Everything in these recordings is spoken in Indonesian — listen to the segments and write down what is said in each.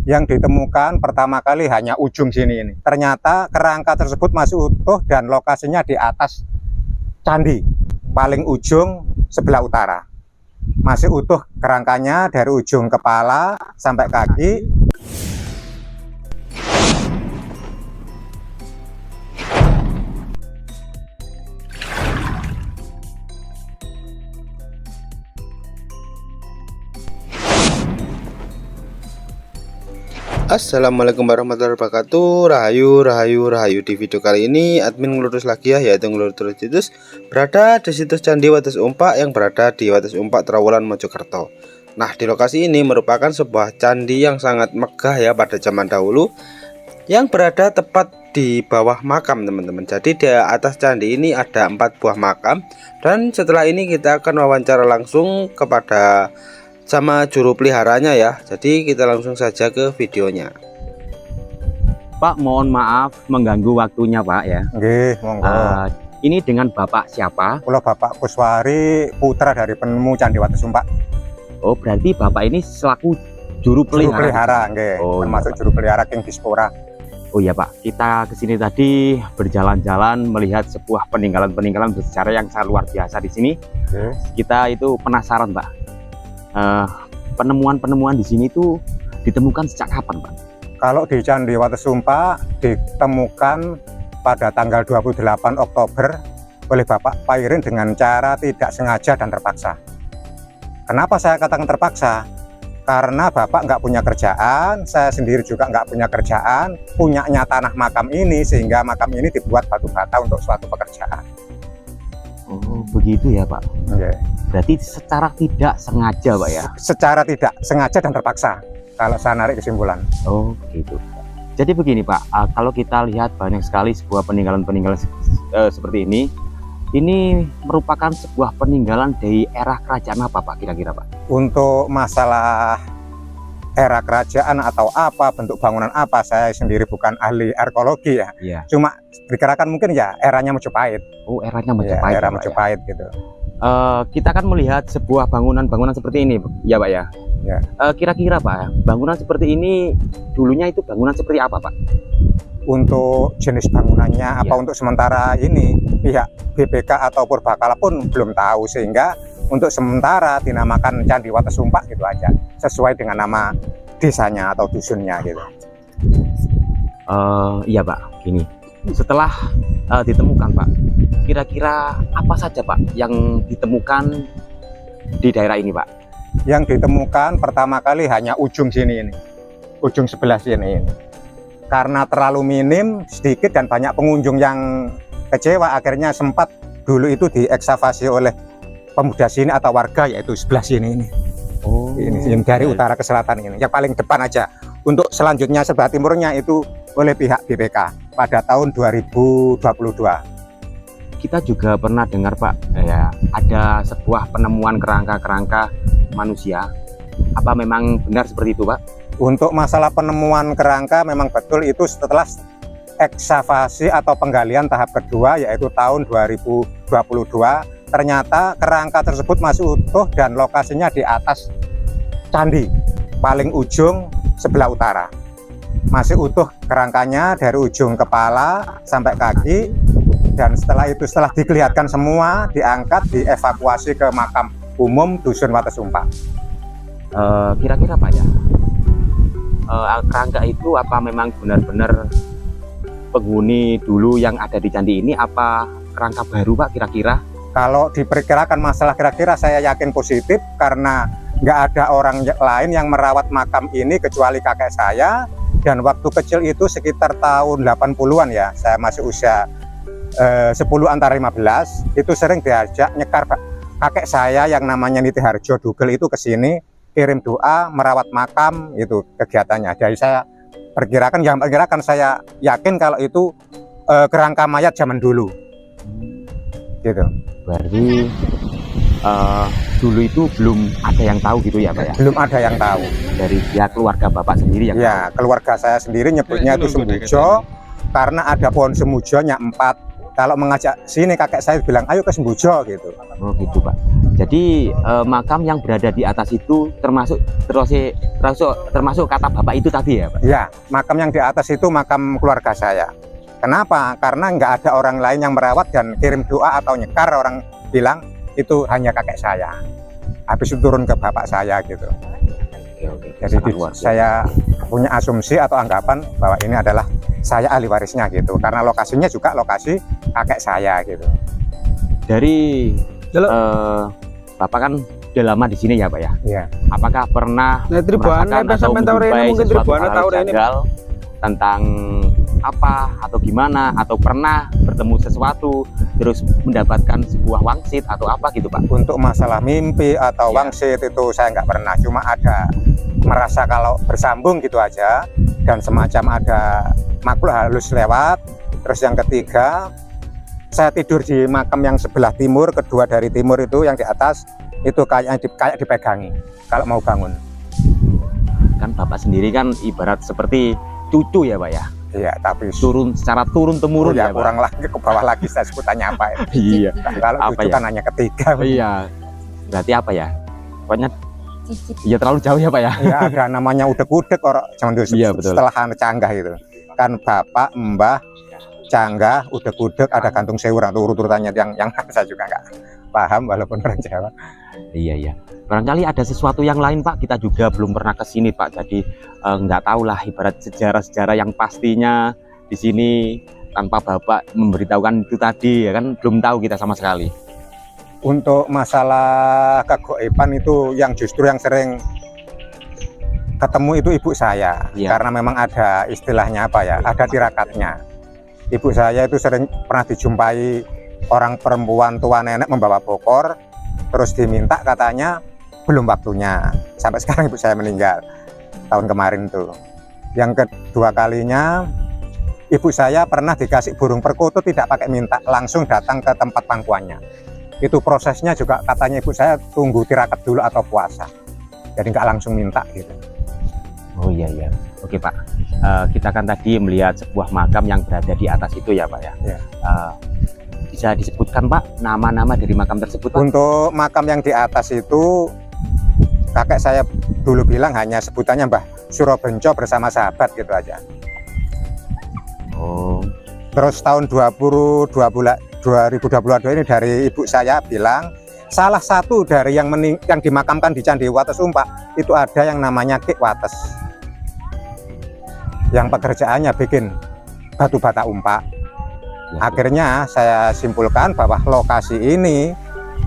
Yang ditemukan pertama kali hanya ujung sini ini. Ternyata kerangka tersebut masih utuh dan lokasinya di atas candi, paling ujung sebelah utara. Masih utuh kerangkanya dari ujung kepala sampai kaki. Assalamualaikum warahmatullahi wabarakatuh. Rahayu. Di video kali ini admin ngelurus lagi ya, yaitu ngelurus situs berada di situs Candi Wates Umpak yang berada di Wates Umpak, Trowulan, Mojokerto. Nah, di lokasi ini merupakan sebuah candi yang sangat megah ya pada zaman dahulu, yang berada tepat di bawah makam teman-teman. Jadi di atas candi ini ada 4 buah makam, dan setelah ini kita akan wawancara langsung kepada sama juru peliharanya ya. Jadi kita langsung saja ke videonya. Pak, mohon maaf mengganggu waktunya Pak ya. Nggih, monggo. Ini dengan Bapak siapa? Kula Bapak Kuswari, putra dari penemu Candi Wates Umpak. Oh, berarti Bapak ini selaku juru pelihara. Juru pelihara, nggih. Oh, Termasuk iya, juru pelihara King Dispora. Oh iya Pak, kita kesini tadi berjalan-jalan melihat sebuah peninggalan bersejarah yang sangat luar biasa di sini. Kita itu penasaran Pak. Penemuan-penemuan di sini tuh ditemukan sejak kapan Pak? Kalau di Candi Wates Umpak ditemukan pada tanggal 28 Oktober oleh Bapak Pairin dengan cara tidak sengaja dan terpaksa. Kenapa saya katakan terpaksa? Karena Bapak nggak punya kerjaan, saya sendiri juga nggak punya kerjaan, punyanya tanah makam ini, sehingga makam ini dibuat batu bata untuk suatu pekerjaan. Oh begitu ya Pak. Okay. Berarti secara tidak sengaja Pak ya? Secara tidak sengaja dan terpaksa, kalau saya narik kesimpulan. Oh begitu. Jadi begini Pak, kalau kita lihat banyak sekali sebuah peninggalan-peninggalan seperti ini merupakan sebuah peninggalan dari era kerajaan apa Pak kira-kira Pak? Untuk masalah era kerajaan atau apa, bentuk bangunan apa, saya sendiri bukan ahli arkeologi ya. Iya. Cuma dikirakan mungkin ya eranya Majapahit. Oh, eranya Majapahit. Ya, era Majapahit ya, gitu. Kita kan melihat sebuah bangunan seperti ini ya Pak ya. Ya. Kira-kira Pak, bangunan seperti ini dulunya itu bangunan seperti apa Pak? Untuk jenis bangunannya apa, ya, untuk sementara ini pihak BPK atau Purbakala pun belum tahu, sehingga untuk sementara dinamakan Candi Wates Umpak gitu aja, sesuai dengan nama desanya atau dusunnya gitu. Iya Pak, gini, setelah ditemukan Pak, kira-kira apa saja Pak yang ditemukan di daerah ini Pak? Yang ditemukan pertama kali hanya ujung sini ini, ujung sebelah sini ini. Karena terlalu minim, sedikit, dan banyak pengunjung yang kecewa, akhirnya sempat dulu itu diekskavasi oleh pemuda sini atau warga, yaitu sebelah sini ini. Oh, ini dari utara ke selatan ini, yang paling depan aja. Untuk selanjutnya sebelah timurnya itu oleh pihak BPK pada tahun 2022. Kita juga pernah dengar Pak, ya, ada sebuah penemuan kerangka manusia. Apa memang benar seperti itu Pak? Untuk masalah penemuan kerangka memang betul, itu setelah ekskavasi atau penggalian tahap kedua, yaitu tahun 2022. Ternyata kerangka tersebut masih utuh dan lokasinya di atas candi, paling ujung sebelah utara. Masih utuh kerangkanya dari ujung kepala sampai kaki, dan setelah itu, setelah dikelihatkan semua, diangkat, dievakuasi ke makam umum Dusun Wates Umpak. Kira-kira Pak ya, kerangka itu apa memang benar-benar penghuni dulu yang ada di candi ini, apa kerangka baru Pak kira-kira? Kalau diperkirakan masalah kira-kira, saya yakin positif, karena nggak ada orang lain yang merawat makam ini kecuali kakek saya. Dan waktu kecil itu sekitar tahun 80-an ya, saya masih usia 10 antara 15, itu sering diajak nyekar kakek saya yang namanya Niti Harjo Dugel itu ke sini, kirim doa, merawat makam, itu kegiatannya. Jadi saya perkirakan, saya yakin kalau itu kerangka mayat zaman dulu. Gitu. Berarti dulu itu belum ada yang tahu gitu ya Pak ya? Belum ada yang tahu. Dari pihak keluarga Bapak sendiri yang ya tahu. Keluarga saya sendiri nyebutnya itu Sembujo, karena ada pohon semujonya 4 Kalau mengajak sini kakek saya bilang ayo ke Sembojo gitu. Oh gitu Pak. Jadi makam yang berada di atas itu termasuk kata Bapak itu tadi ya Pak? Ya, makam yang di atas itu makam keluarga saya. Kenapa? Karena nggak ada orang lain yang merawat dan kirim doa atau nyekar, orang bilang itu hanya kakek saya. Habis itu turun ke bapak saya gitu. Oke. Jadi saya punya asumsi atau anggapan bahwa ini adalah saya ahli warisnya gitu. Karena lokasinya juga lokasi kakek saya gitu. Dari Bapak kan udah lama di sini ya Pak ya? Iya. Apakah pernah merasakan atau menjumpai sesuatu hal janggal tentang apa atau gimana, atau pernah bertemu sesuatu terus mendapatkan sebuah wangsit atau apa gitu Pak? Untuk masalah mimpi atau wangsit itu saya nggak pernah, cuma ada merasa kalau bersambung gitu aja, dan semacam ada makhluk halus lewat. Terus yang ketiga, saya tidur di makam yang sebelah timur, kedua dari timur itu yang di atas itu kayak dipegangi kalau mau bangun. Kan Bapak sendiri kan ibarat seperti cucu ya Pak ya? Iya, tapi Secara turun temurun ya Pak? kurang lagi ke bawah lagi saya sebutannya apa ya. Iya. Kalau Apa cucu ya? kan hanya ketiga. Iya. Berarti apa ya? Pokoknya ya terlalu jauh ya Pak ya? Ya ada namanya udek-udek orang zaman dulu, Iya, betul. setelah canggah itu. Kan bapak, mbah, canggah, udek-udek, ada gantung sewur, atau urut-urutannya yang saya juga nggak paham walaupun orang Jawa. Iya. Barangkali ada sesuatu yang lain Pak, kita juga belum pernah ke sini Pak. Jadi nggak tahu lah ibarat sejarah-sejarah yang pastinya di sini tanpa Bapak memberitahukan itu tadi ya kan, belum tahu kita sama sekali. Untuk masalah kegoiban itu yang justru yang sering ketemu itu ibu saya. Iya. Karena memang ada istilahnya apa ya, ada tirakatnya. Ibu saya itu sering pernah dijumpai orang perempuan tua nenek membawa bokor, terus diminta katanya belum waktunya. Sampai sekarang ibu saya meninggal tahun kemarin tuh. Yang kedua kalinya ibu saya pernah dikasih burung perkutut, tidak pakai minta, langsung datang ke tempat pangkuannya. Itu prosesnya juga katanya ibu saya tunggu tirakat dulu atau puasa, jadi nggak langsung minta gitu. Oh iya. Oke Pak, kita kan tadi melihat sebuah makam yang berada di atas itu ya Pak ya. Iya. Bisa disebutkan Pak nama-nama dari makam tersebut Pak? Untuk makam yang di atas itu kakek saya dulu bilang hanya sebutannya Mbah Surobenco bersama sahabat gitu aja. Oh. Terus tahun 2022 ini dari ibu saya bilang salah satu dari yang dimakamkan di Candi Wates Umpak itu ada yang namanya Ki Wates, yang pekerjaannya bikin batu bata umpak. Ya, Akhirnya saya simpulkan bahwa lokasi ini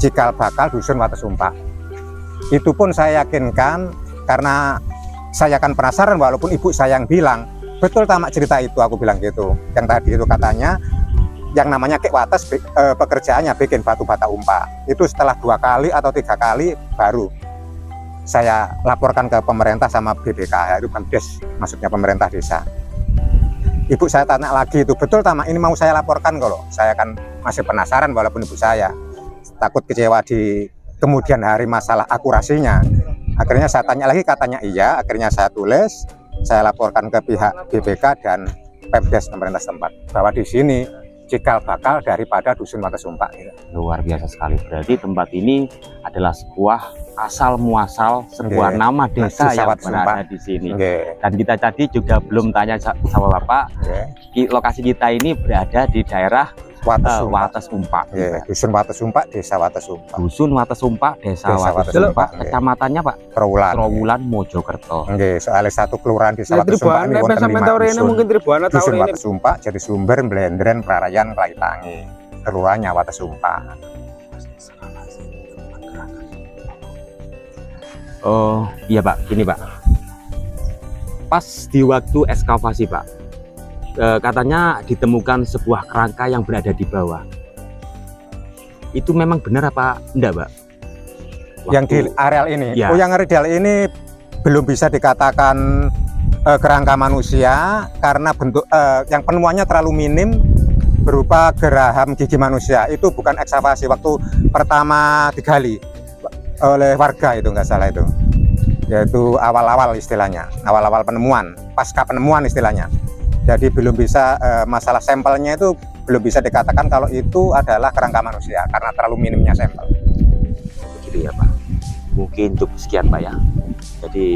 cikal bakal dusun Wates Umpak. Itu pun saya yakinkan karena saya kan penasaran, walaupun ibu saya yang bilang betul tamak cerita itu, aku bilang gitu. Yang tadi itu katanya yang namanya Ki Wates pekerjaannya bikin batu bata umpak. Itu setelah 2 kali atau 3 kali baru saya laporkan ke pemerintah sama BPK, itu Pemdes, maksudnya pemerintah desa. Ibu saya tanya lagi, itu betul tamak ini mau saya laporkan kalau saya kan masih penasaran, walaupun ibu saya takut kecewa di kemudian hari masalah akurasinya. Akhirnya saya tanya lagi, katanya iya. Akhirnya saya tulis, saya laporkan ke pihak BPK dan Pemdes pemerintah setempat bahwa di sini cikal bakal daripada dusun Wates Umpak. luar biasa sekali. Berarti tempat ini adalah sebuah asal muasal sebuah Nggih. nama desa Desa yang Wates berada Umpak. di sini. Nggih. Dan kita tadi juga belum tanya sama Bapak, Nggih. lokasi kita ini berada di daerah Wates Umpak. Wates Umpak. Nggih, dusun Wates Umpak, desa Wates Umpak. Dusun Wates Umpak, desa Desa Wates Wates Umpak, Umpak, nggih. kecamatannya Pak Trowulan. Trowulan, Mojokerto. Nggih, soalnya satu kelurahan desa Nah, Wates Umpak Tribuana, ini wonten sampean 5 tahu rene dusun. mungkin Tribuana tahu Dusun rene. Wates Umpak jadi sumber Blendren Prarayan Klaitangi. Kelurahannya Wates Umpak. Oh iya Pak, gini Pak, pas di waktu ekskavasi Pak, katanya ditemukan sebuah kerangka yang berada di bawah. Itu memang benar apa enggak Pak? Yang di areal ini, Ya. yang areal ini belum bisa dikatakan kerangka manusia karena bentuk yang penemuannya terlalu minim, berupa geraham gigi manusia. Itu bukan ekskavasi waktu pertama digali oleh warga, itu nggak salah, itu yaitu awal-awal istilahnya, awal-awal penemuan, pasca penemuan istilahnya. Jadi belum bisa, masalah sampelnya itu belum bisa dikatakan kalau itu adalah kerangka manusia karena terlalu minimnya sampel. Begitu ya Pak. Mungkin cukup sekian Pak ya. Jadi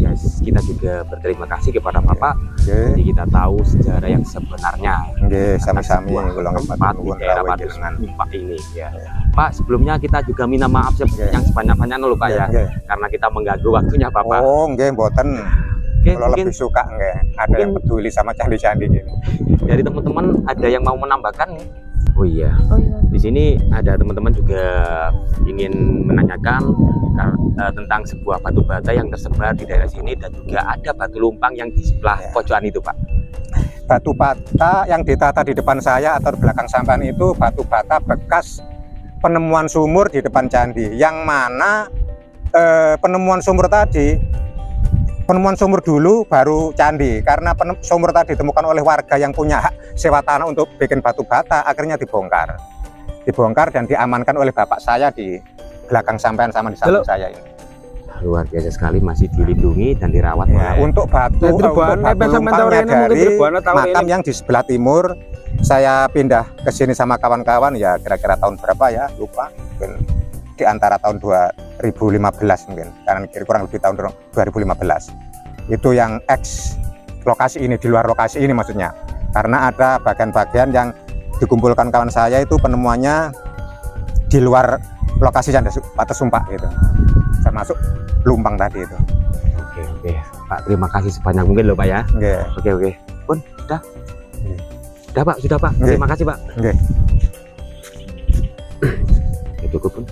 ya kita juga berterima kasih kepada Bapak. Nggih. Jadi kita tahu sejarah yang sebenarnya. Nggih, sami-sami Sebuah kula tempat di daerah rawuh Wates jenengan. Umpak ini ya. Pak, sebelumnya kita juga minta maaf yang sebanyak-banyaknya loh Pak ya, Nggih. karena kita mengganggu waktunya Bapak. Oh, nggih mboten. Oke, Kalau mungkin lebih suka nggih, ada yang peduli sama candi-candi gini. dari teman-teman ada yang mau menambahkan? Oh iya, Oh iya. di sini ada teman-teman juga ingin menanyakan tentang sebuah batu bata yang tersebar di daerah sini dan juga ada batu lumpang yang di sebelah Ya. pojokan itu Pak. Batu bata yang ditata di depan saya atau di belakang sampean itu batu bata bekas penemuan sumur di depan candi, yang mana penemuan sumur dulu baru candi, karena sumur tadi ditemukan oleh warga yang punya hak sewa tanah untuk bikin batu bata, akhirnya dibongkar dan diamankan oleh bapak saya di belakang sampean sama di samping saya ini. Luar biasa sekali, masih dilindungi dan dirawat Ya, oleh untuk batu lumpangnya dari makam yang di sebelah timur, saya pindah ke sini sama kawan-kawan ya kira-kira tahun berapa ya, lupa, mungkin di antara tahun 2015 mungkin, karena kurang lebih tahun 2015. Itu yang ex lokasi ini, di luar lokasi ini maksudnya, karena ada bagian-bagian yang dikumpulkan kawan saya itu penemuannya di luar lokasi Candi Wates Umpak gitu, termasuk lumpang tadi itu. Oke Pak, terima kasih sebanyak mungkin loh Pak ya. Nggih. Oke Pun sudah Nggih. Sudah Pak, sudah Pak. Nggih. Terima kasih Pak. Nggih. Ya, cukup Pun.